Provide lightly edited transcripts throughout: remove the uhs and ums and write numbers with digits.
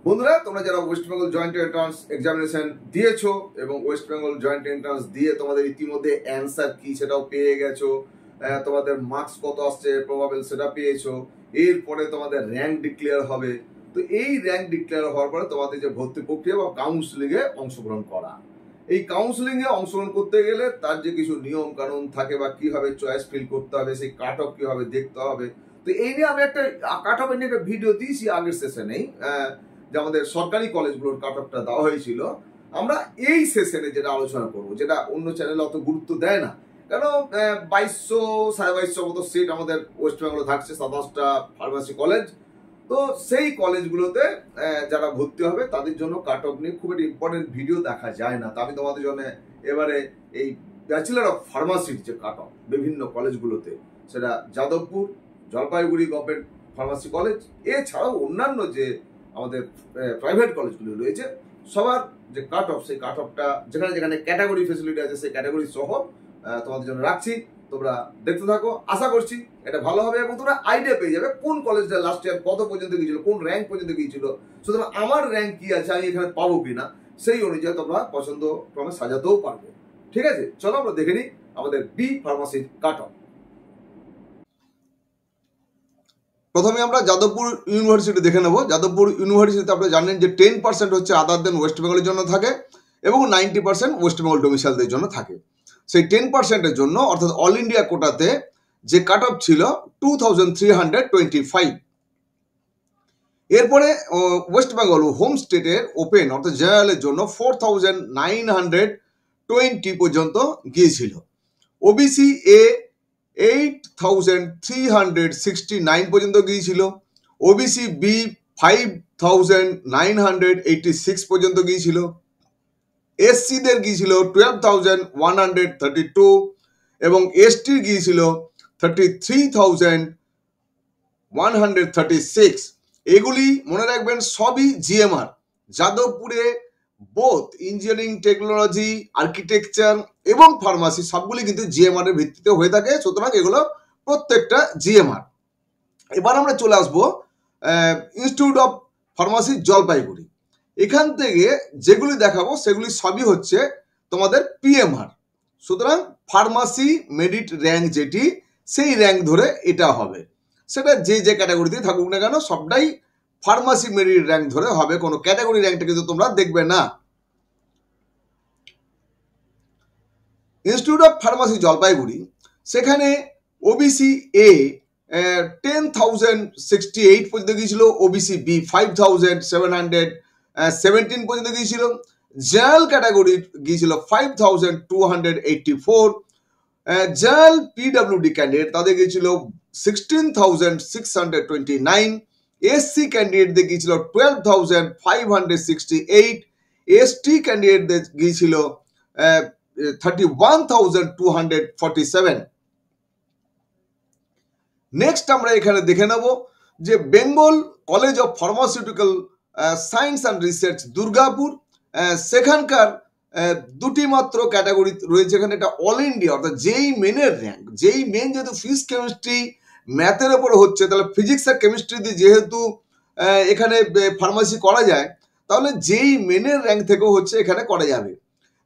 বন্ধুরা, তোমরা যারা West Bengal joint entrance examination দিয়েছো এবং ওয়েস্ট বেঙ্গল জয়েন্ট এন্ট্রান্স দিয়ে তোমাদের ইতিমধ্যে অ্যান্সার কি সেটাও পেয়ে গেছো, তোমাদের মার্কস কত আসছে প্রবাবল সেটা পেয়েছো, এরপরে তোমাদের র্যাঙ্ক ডিক্লেয়ার হবে। তো এই র্যাঙ্ক ডিক্লেয়ার হওয়ার পরে তোমাদের যে ভর্তি প্রক্রিয়া বা কাউন্সিলিং এ অংশগ্রহণ করা, এই কাউন্সিলিং এ অংশগ্রহণ করতে গেলে তার যে কিছু নিয়ম কানুন থাকে বা কিভাবে চয়েস ফিল করতে হবে, সেই কাট অফ কিভাবে দেখতে হবে, তো এই নিয়ে আমি একটা কাট অফ নিয়ে একটা ভিডিও দিয়েছি আগের সেশনেই, যে আমাদের সরকারি কলেজগুলোর কাট অফটা দেওয়া হয়েছিল। আমরা এই সেশনে যেটা আলোচনা করবো, যেটা অন্য চ্যানেলে অত গুরুত্ব দেয় না, কারণ 2200 2250 মতো সিট আমাদের ওয়েস্ট বেঙ্গলে থাকছে, 27টা ফার্মাসি কলেজ। তো সেই কলেজগুলোতে যারা ভর্তি হবে তাদের জন্য কাট অফ নিয়ে খুব একটা ইম্পর্টেন্ট ভিডিও দেখা যায় না। তা আমি তোমাদের জন্য এবারে এই ব্যাচেলার অফ ফার্মাসির যে কাট অফ বিভিন্ন কলেজগুলোতে, সেটা Jadavpur, Jalpaiguri government pharmacy college, এছাড়াও অন্যান্য যে আমাদের প্রাইভেট কলেজগুলো রয়েছে, সবার যে কাট অফ, সেই কাট অফটা যেখানে যেখানে ক্যাটাগরি ফেসিলিটি আছে সেই ক্যাটাগরি সহ তোমাদের জন্য রাখছি। তোমরা দেখতে থাকো, আশা করছি এটা ভালো হবে এবং তোমরা আইডিয়া পেয়ে যাবে কোন কলেজটা লাস্ট ইয়ার কত পর্যন্ত গিয়েছিল, কোন র্যাঙ্ক পর্যন্ত গিয়েছিল। সুতরাং আমার র্যাঙ্ক কি আছে, আমি এখানে পাবো কিনা, সেই অনুযায়ী তোমরা পছন্দ ক্রমে সাজাতেও পারবে। ঠিক আছে, চলো আমরা দেখে নিই আমাদের বি ফার্মাসির কাট অফ। প্রথমে আমরা যাদবপুর ইউনিভার্সিটি দেখে নেব। যাদবপুর ইউনিভার্সিটিতে আপনি জানেন যে 10% হচ্ছে আদার দেন ওয়েস্ট বেঙ্গলের জন্য থাকে এবং 90% ওয়েস্ট বেঙ্গল ডোমিসাইলদের জন্য থাকে। সেই 10%-এর জন্য অর্থাৎ অল ইন্ডিয়া কোটাতে যে কাট অফ ছিল 2325। এরপরে ওয়েস্ট বেঙ্গল হোম স্টেটের ওপেন অর্থাৎ জেনারেলের জন্য 4920 পর্যন্ত গিয়েছিল। ওবিসি এ 8369 পর্যন্ত গিয়েছিল। ওবিসি বি 5986 পর্যন্ত গিয়েছিল। এসসিদের গিয়েছিল 12132 এবং এসটির গিয়েছিল 33136। এগুলি মনে রাখবেন সবই জিএমআর। যাদবপুরে বোথ ইঞ্জিনিয়ারিং, টেকনোলজি, আর্কিটেকচার এবং ফার্মাসি সবগুলি কিন্তু জিএমআর এর ভিত্তিতে হয়ে থাকে, সুতরাং এগুলো প্রত্যেকটা জিএমআর। এবার আমরা চলে আসবো ইনস্টিটিউট অফ ফার্মাসি জলপাইগুড়ি। এখান থেকে যেগুলি দেখাবো সেগুলি সবই হচ্ছে তোমাদের পিএমআর। সুতরাং ফার্মাসি মেরিট র্যাঙ্ক যেটি, সেই র্যাঙ্ক ধরে এটা হবে। সেটা যে যে ক্যাটাগরিতে থাকুক না কেন, সবটাই ফার্মাসি মেরিট র্যাঙ্ক ধরে হবে, কোনো ক্যাটাগরি র্যাঙ্কটা কিন্তু তোমরা দেখবে না। ইনস্টিটিউট অফ ফার্মাসি জলপাইগুড়ি, সেখানে ওবিসি এ 10,068 পর্যন্ত গিয়েছিল। ওবিসি বি 5,717 পর্যন্ত গিয়েছিল। জেনারেল ক্যাটাগরি গিয়েছিল 5,284। জেনারেল পিডব্লিউডি ক্যান্ডিডেট তাদের গিয়েছিল 16,629। এসসি ক্যান্ডিডেটদের গিয়েছিল 12,568। এসটি ক্যান্ডিডেটদের গিয়েছিল 31,247। নেক্সট আমরা এখানে দেখে নেব যে Bengal college of pharmaceutical science and research Durgapur, সেখানকার দুটি মাত্র ক্যাটাগরি রয়েছে এখানে। এটা অল ইন্ডিয়া অর্থাৎ যেই মেনের র্যাঙ্ক, যেই মেন যেহেতু ফিজিক্স কেমিস্ট্রি ম্যাথের ওপরে হচ্ছে, তাহলে ফিজিক্স আর কেমিস্ট্রি দিয়ে যেহেতু এখানে ফার্মাসি করা যায়, তাহলে যেই মেনের র্যাঙ্ক থেকেও হচ্ছে এখানে করা যাবে।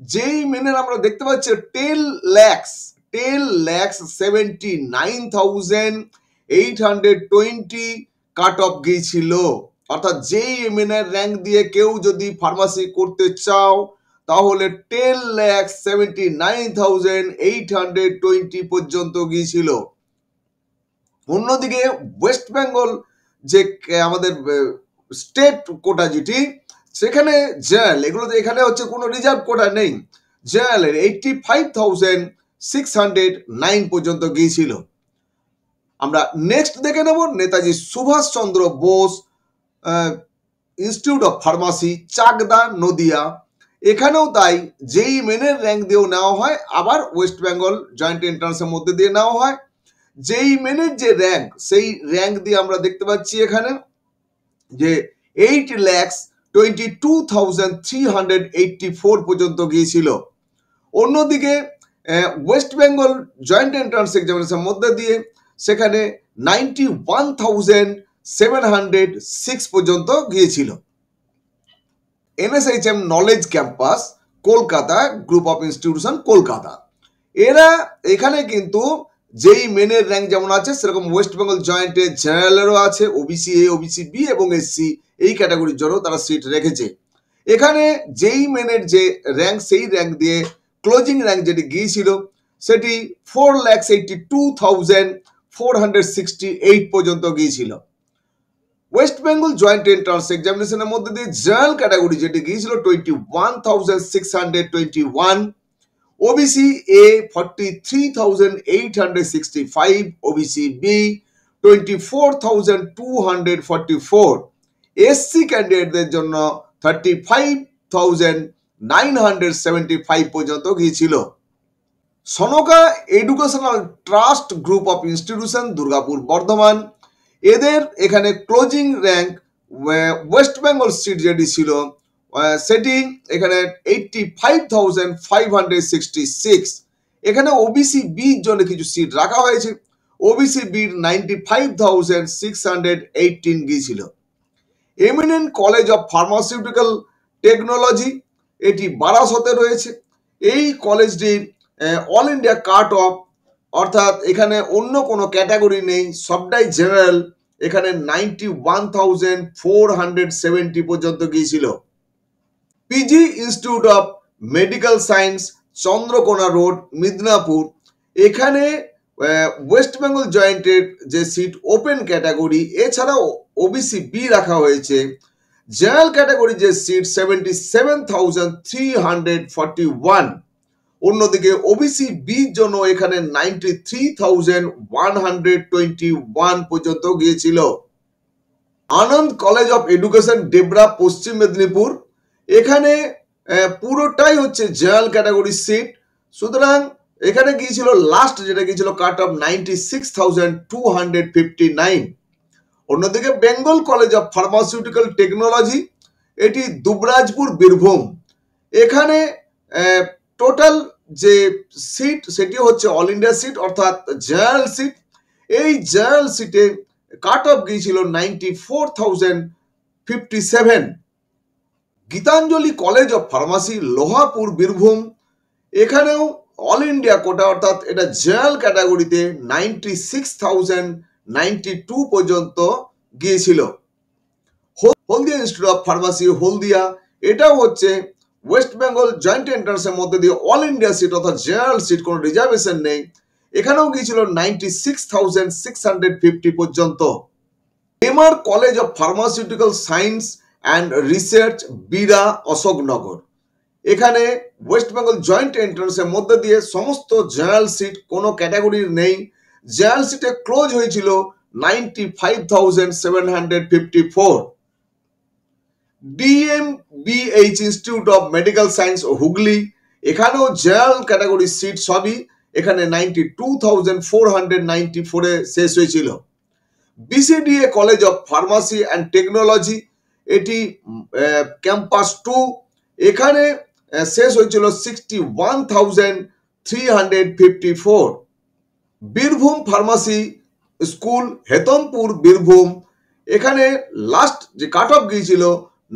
যেই মেনের আমরা দেখতে পাচ্ছি 10,79,820 কাট অফ গিয়েছিল। অর্থাৎ যেই মেনের র্যাঙ্ক দিয়ে কেউ যদি ফার্মাসি করতে চাও, তাহলে 10,79,820 পর্যন্ত গিয়েছিল। অন্যদিকে ওয়েস্ট বেঙ্গল যে আমাদের স্টেট কোটা যেটি, সেখানে জেনারেল, এগুলোতে এখানে হচ্ছে কোনো রিজার্ভ কোটা নেই, জেনারেলের 85,609 পর্যন্ত গিয়েছিল। আমরা নেক্সট দেখে নেব Netaji Subhash Chandra Bose institute of pharmacy Chakdaha Nadia. এখানেও তাই যেই মেনের র্যাঙ্ক দিয়েও নেওয়া হয়, আবার ওয়েস্ট বেঙ্গল জয়েন্ট এন্ট্রান্সের মধ্যে দিয়ে নেওয়া হয়। যেই মেনের যে র্যাঙ্ক, সেই র্যাঙ্ক দিয়ে আমরা দেখতে পাচ্ছি এখানে যে 8,22,384 পর্যন্ত গিয়েছিল। অন্যদিকে West Bengal joint entrance examination মধ্যে দিয়ে সেখানে 91,706 পর্যন্ত গিয়েছিল। NSHM knowledge campus Kolkata group of institution Kolkata. এরা এখানে কিন্তু যেই মেনের র্যাঙ্ক যেমন আছে সেরকম ওয়েস্ট বেঙ্গল জয়েন্টে জেনারেলেরও আছে, ওবিসি এ, ওবিসি বি এবং এসসি এই ক্যাটাগরির জন্য তারা সিট রেখেছে। এখানে যেই মেনের যে র্যাঙ্ক সেই র্যাঙ্ক দিয়ে ক্লোজিং র্যাঙ্ক যেটি গিয়েছিল সেটি 4,82,468 পর্যন্ত গিয়েছিল। ওয়েস্ট বেঙ্গল জয়েন্ট এন্ট্রান্স এক্সামিনেশনের মধ্যে দিয়ে জেনারেল ক্যাটাগরি যেটি গিয়েছিল 21,621, OBC A 43,865, OBC B 24,244, SC ক্যান্ডিডেটদের জন্য 35,975 পর্যন্ত গিয়েছিল। Sanaka educational trust group of institution Durgapur Bardhaman, এদের এখানে closing rank West Bengal seat যেটি ছিল সেটি এখানে 85,566। এখানে ওবিসি বির জন্য কিছু সিট রাখা হয়েছে। ওবিসি বির 95,618 গিয়েছিল। Eminent college of pharmaceutical technology এটি বারাসতে রয়েছে। এই কলেজটির অল ইন্ডিয়া কাট অফ অর্থাৎ এখানে অন্য কোনো ক্যাটাগরি নেই, সবটাই জেনারেল, এখানে 91,470 পর্যন্ত গিয়েছিল। PG institute of medical science Chandrakona road Midnapore, এখানে ওয়েস্ট বেঙ্গল জয়েন্টের যে সিট ওপেন ক্যাটাগরি এছাড়াও ওবিসি বি রাখা হয়েছে। জেনারেল ক্যাটাগরি যে সিট 77,341, অন্যদিকে ওবিসি বির জন্য এখানে 93,121 পর্যন্ত গিয়েছিল। আনন্দ কলেজ অফ এডুকেশন ডেবরা পশ্চিম মেদিনীপুর, এখানে পুরোটাই হচ্ছে জেনারেল ক্যাটাগরি সিট, সুতরাং এখানে গিয়েছিল লাস্ট যেটা গিয়েছিল কাট অফ 96,259। অন্যদিকে Bengal college of pharmaceutical technology এটি দুবরাজপুর বীরভূম, এখানে টোটাল যে সিট সেটি হচ্ছে অল ইন্ডিয়া সিট অর্থাৎ জেনারেল সিট। এই জেনারেল সিটে কাট অফ গিয়েছিল 94,057। Gitanjali college of pharmacy Lohapur Birbhum, এখানেও অল ইন্ডিয়া কোটা অর্থাৎ এটা জেনারেল ক্যাটাগরিতে 96,092 পর্যন্ত গিয়েছিল। Haldia institute of pharmacy Haldia, এটাও হচ্ছে ওয়েস্ট বেঙ্গল জয়েন্ট এন্ট্রান্সের মধ্যে দিয়ে অল ইন্ডিয়া সিট অর্থাৎ জেনারেল সিট, কোনো রিজার্ভেশন নেই, এখানেও গিয়েছিল 96,650 পর্যন্ত। MR college of pharmaceutical science and research Bira Ashoknagar, এখানে ওয়েস্ট বেঙ্গল জয়েন্ট এন্ট্রান্সের মধ্যে দিয়ে সমস্ত জেনারেল সিট কোনো ক্যাটাগরির নেই। জেনারেল সিটে ক্লোজ হয়েছিল 95,754। DMBH institute of medical science Hooghly, এখানেও জেনারেল ক্যাটাগরি সিট সবই, এখানে 92,494 শেষ হয়েছিল। BCDA college of pharmacy and technology এটি ক্যাম্পাস 2, এখানে শেষ হয়েছিল 61,354। বীরভূম ফার্মাসি স্কুল হেতমপুর বীরভূম, এখানে লাস্ট যে কাট অফ গিয়েছিল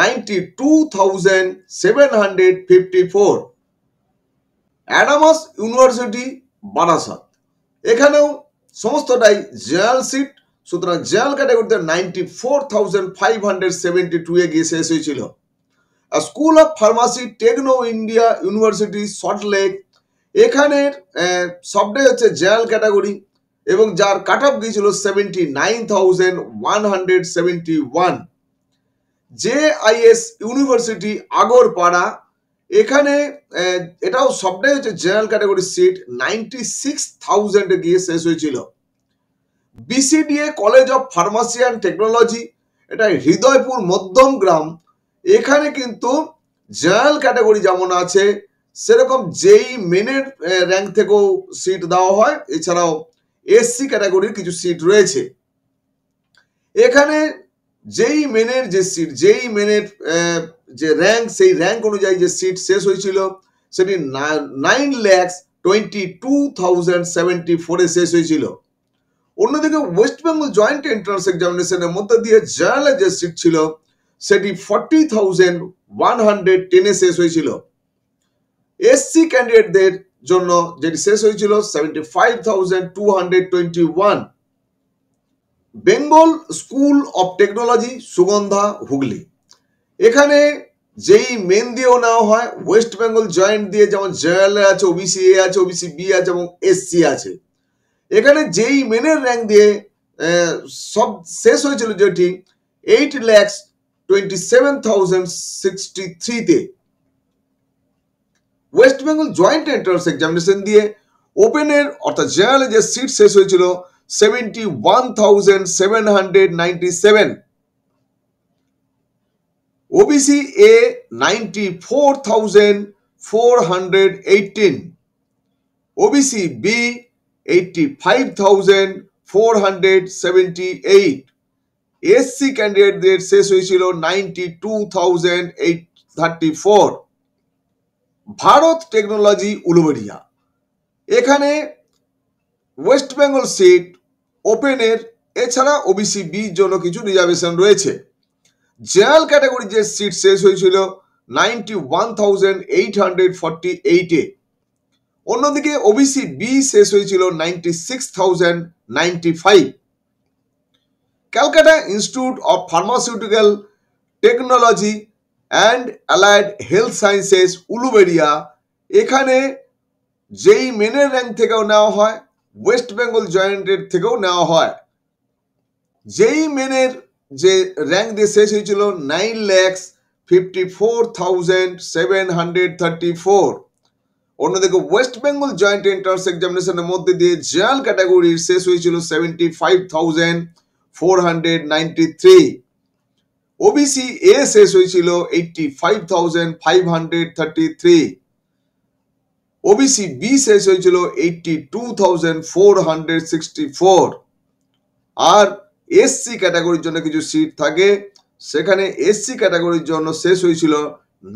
92,754। অ্যাডামাস ইউনিভার্সিটি বারাসাত, এখানেও সমস্তটাই জেনারেল সিট, সুতরাং জেনারেল ক্যাটাগরিতে 94,572 এ গিয়ে শেষ হয়েছিল। School of pharmacy techno India university Salt Lake, এখানের সবটাই হচ্ছে জেনারেল ক্যাটাগরি এবং যার কাট অফ গিয়েছিল 79,171। জেআইএস ইউনিভার্সিটি আগরপাড়া, এখানে এটাও সবটাই হচ্ছে জেনারেল ক্যাটাগরি সিট, 96,000 গিয়ে শেষ হয়েছিল। BCDA college of pharmacy and technology, এটা হৃদয়পুর মধ্যম গ্রাম, এখানে কিন্তু জেনারেল ক্যাটাগরি যেমন আছে সেরকম যেই মেনের র্যাঙ্ক থেকেও সিট দেওয়া হয়, এছাড়াও এসসি ক্যাটাগরির কিছু সিট রয়েছে। এখানে যেই মেনের যে সিট, যেই মেনের যে র্যাঙ্ক, সেই র্যাঙ্ক অনুযায়ী যে সিট শেষ হয়েছিল সেটি 9,22,074 শেষ হয়েছিল। অন্যদিকে ওয়েস্ট বেঙ্গল জয়েন্ট এন্ট্রান্স এক্সামিনেশনের মধ্যে দিয়ে জেনারেল যে সিট ছিল সেটি 110 শেষ হয়েছিল। এসসি ক্যান্ডিডেটদের জন্য যেটি শেষ হয়েছিল 75,221। Bengal school of technology Sugandha Hooghly, এখানে যেই মেন দিয়েও নেওয়া হয়, ওয়েস্ট বেঙ্গল জয়েন্ট দিয়ে যেমন জেনারেল আছে, ওবিসি এ আছে, ওবিসি বি আছে এবং এসসি আছে। এখানে যেই মেনের র্যাঙ্ক দিয়ে সব শেষ হয়েছিল যেটি 8,27,063 তে। West Bengal joint entrance examination দিয়ে ওপেনের অর্থাৎ জেনারেলে যে সিট শেষ হয়েছিল 71,797, OBC A 94,418, OBC B 85,478, SC ক্যান্ডিডেটদের শেষ হয়েছিল 92,834। ভারত টেকনোলজি উলুবেড়িয়া, এখানে ওয়েস্ট বেঙ্গল সিট ওপেনের, এছাড়া ওবিসি বির জন্য কিছু রিজার্ভেশন রয়েছে। জেনারেল ক্যাটাগরি যে সিট শেষ হয়েছিল 91,848 এ। অন্যদিকে ওবিসি বি শেষ হয়েছিল 96,095। Calcutta institute of pharmaceutical technology and allied health sciences Uluberia, এখানে যেই মেনের র্যাঙ্ক থেকেও নেওয়া হয়, ওয়েস্ট বেঙ্গল জয়েন্টের থেকেও নেওয়া হয়। যেই মেনের যে র্যাঙ্ক দিয়ে শেষ হয়েছিল 9,54,734। অন্যদিকে ওয়েস্ট বেঙ্গল জয়েন্ট এন্ট্রান্স এক্সামিনেশনের মধ্যে দিয়ে জেনারেল ক্যাটাগরির শেষ হয়েছিল 75,493। ওবিসি এ শেষ হয়েছিল 85,533। ওবিসি বি শেষ হয়েছিল 82,464। আর এসসি ক্যাটাগরির জন্য কিছু সিট থাকে, সেখানে এসসি ক্যাটাগরির জন্য শেষ হয়েছিল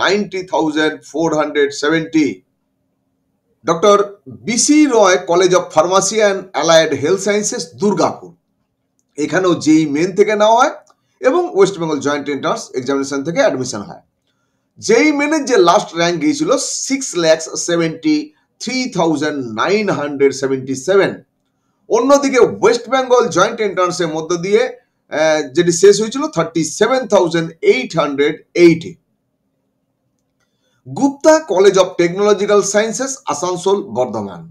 90,470। Doctor BC Roy college of pharmacy and allied health sciences Durgapur, এখানেও যেই মেন থেকে নেওয়া হয় এবং West Bengal joint entrance examination থেকে অ্যাডমিশন হয়। যেই মেনের যে লাস্ট র্যাঙ্ক গিয়েছিল 6,73,977। অন্যদিকে ওয়েস্ট বেঙ্গল জয়েন্ট এন্ট্রান্সের মধ্য দিয়ে যেটি শেষ হয়েছিল 37,880। Gupta college of technological sciences Asansol Bardhaman,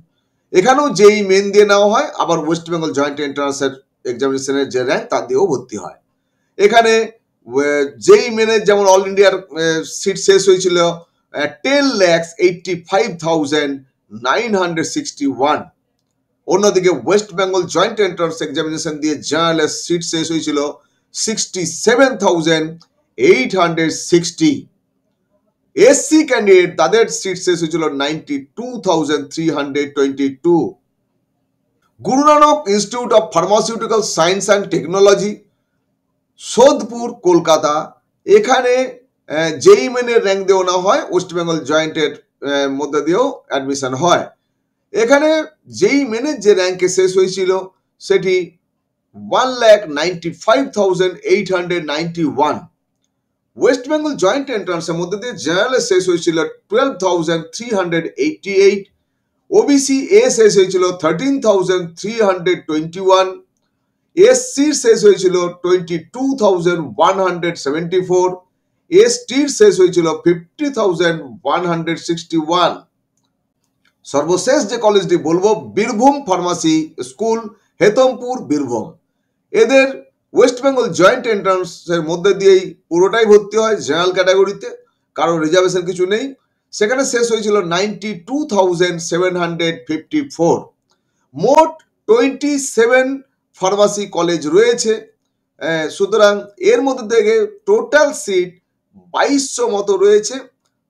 এখানেও যেই মেন দিয়ে নেওয়া হয়, আবার ওয়েস্ট বেঙ্গল জয়েন্ট এন্ট্রান্সের এক্সামিনেশনের যে র্যাঙ্ক তার দিয়েও ভর্তি হয়। এখানে যেই মেনের যেমন অল ইন্ডিয়ার সিট শেষ হয়েছিল 10,85,961। অন্যদিকে West Bengal joint entrance examination দিয়ে জেনারেলের সিট শেষ হয়েছিল 67,860। এসসি ক্যান্ডিডেট তাদের সিট শেষ হয়েছিল 92,322। Guru Nanak institute of pharmaceutical science and technology Sodepur Kolkata, এখানে যেই মেনের র্যাঙ্ক দিয়েও না হয়, ওয়েস্ট বেঙ্গল জয়েন্টের মধ্যে দিয়েও অ্যাডমিশন হয়। এখানে যেই মেনের যে র্যাঙ্কে শেষ হয়েছিল সেটি 1,95,891। ওয়েস্ট বেঙ্গল জয়েন্ট এন্ট্রান্সের মধ্যে দিয়ে জেনারেলে শেষ হয়েছিল 12,388। ওবিসি এ শেষ হয়েছিল 13,321। এসসির শেষ হয়েছিল 22,174। এসটির শেষ হয়েছিল 50,161। সর্বশেষ যে কলেজটি বলবো বীরভূম ফার্মাসি স্কুল, হেতমপুর বীরভূম, এদের ওয়েস্ট বেঙ্গল জয়েন্ট এন্ট্রান্সের মধ্যে দিয়েই পুরোটাই ভর্তি হয় জেনারেল ক্যাটাগরিতে, কারো রিজার্ভেশন কিছু নেই। সেখানে শেষ হয়েছিল 92,754। মোট 27 ফার্মাসি কলেজ রয়েছে, সুতরাং এর মধ্যে থেকে টোটাল সিট 2200 মতো রয়েছে।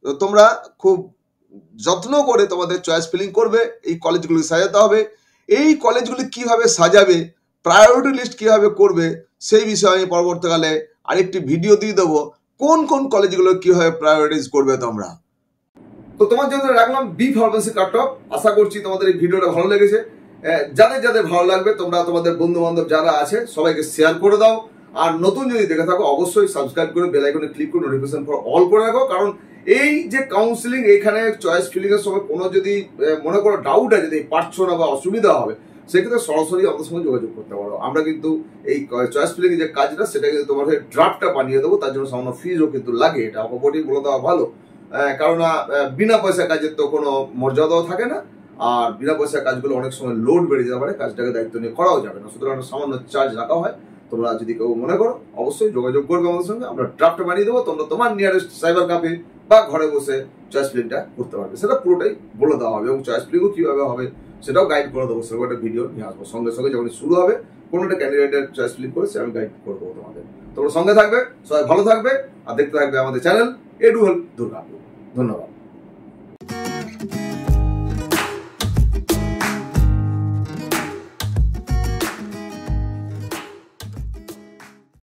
তোমরা খুব যত্ন করে তোমাদের চয়েস ফিলিং করবে, এই কলেজগুলি সাজাতে হবে। এই কলেজগুলি কিভাবে সাজাবে, প্রায়োরিটি লিস্ট কিভাবে করবে, সেই বিষয়ে আমি পরবর্তীকালে আরেকটি ভিডিও দিয়ে দেবো, কোন কোন কলেজগুলো কিভাবে প্রায়োরিটাইজ করবে তোমরা। তো তোমার জন্য রাখলাম বি ফার্মেসি কাট অফ। আশা করছি তোমাদের এই ভিডিওটা ভালো লেগেছে। যাদের যাদের ভালো লাগবে তোমরা তোমাদের বন্ধু বান্ধব যারা আছে সবাইকে শেয়ার করে দাও। আর নতুন যদি দেখে থাকো অবশ্যই সাবস্ক্রাইব করে বেল আইকনে ক্লিক করে নোটিফিকেশন ফর অল করে রাখো, কারণ এই যে কাউন্সিলিং এখানে চয়েস ফিলিং এর সময় কোনো যদি মনে করো ডাউট আছে, যদি পারছো না বা অসুবিধা হবে, সেক্ষেত্রে সরাসরি আমাদের সঙ্গে যোগাযোগ করতে পারো। আমরা কিন্তু এই চয়েস ফিলিং যে কাজটা সেটা কিন্তু তোমার ড্রাফটটা বানিয়ে দেবো, তার জন্য সামান্য ফিজও কিন্তু লাগে, এটা অপরটি বলে দেওয়া ভালো। কারণ বিনা পয়সা কাজের তো কোনো মর্যাদাও থাকে না, আর বিনা পয়সা কাজগুলো অনেক সময় লোড বেড়ে যেতে পারে, কাজটাকে দায়িত্ব নিয়ে করাও যাবে না, সুতরাং সামান্য চার্জ রাখা হয়। তোমরা যদি কেউ মনে করো অবশ্যই যোগাযোগ করবে আমাদের সঙ্গে, আমরা ড্রাফট বানিয়ে দেবো, তোমরা তোমার নিয়ারেস্ট সাইবার ক্যাফে বা ঘরে বসে চয়েস ফিলিংটা করতে পারবে, সেটা পুরোটাই বলে দেওয়া হবে, এবং চয়েস ফিলিংও কিভাবে হবে সেটাও গাইড করে দেবো, সেরকম একটা ভিডিও নিয়ে আসবো সঙ্গে সঙ্গে যখন শুরু হবে। কোনো একটা ক্যান্ডিডেটের চয়েস ফিলিং করে আমি গাইড করে দেবো তোমাদের। তোমরা সঙ্গে থাকবে, সবাই ভালো থাকবে, আর দেখতে থাকবে আমাদের চ্যানেল এডু হেল্প দুর্গাপুর। ধন্যবাদ।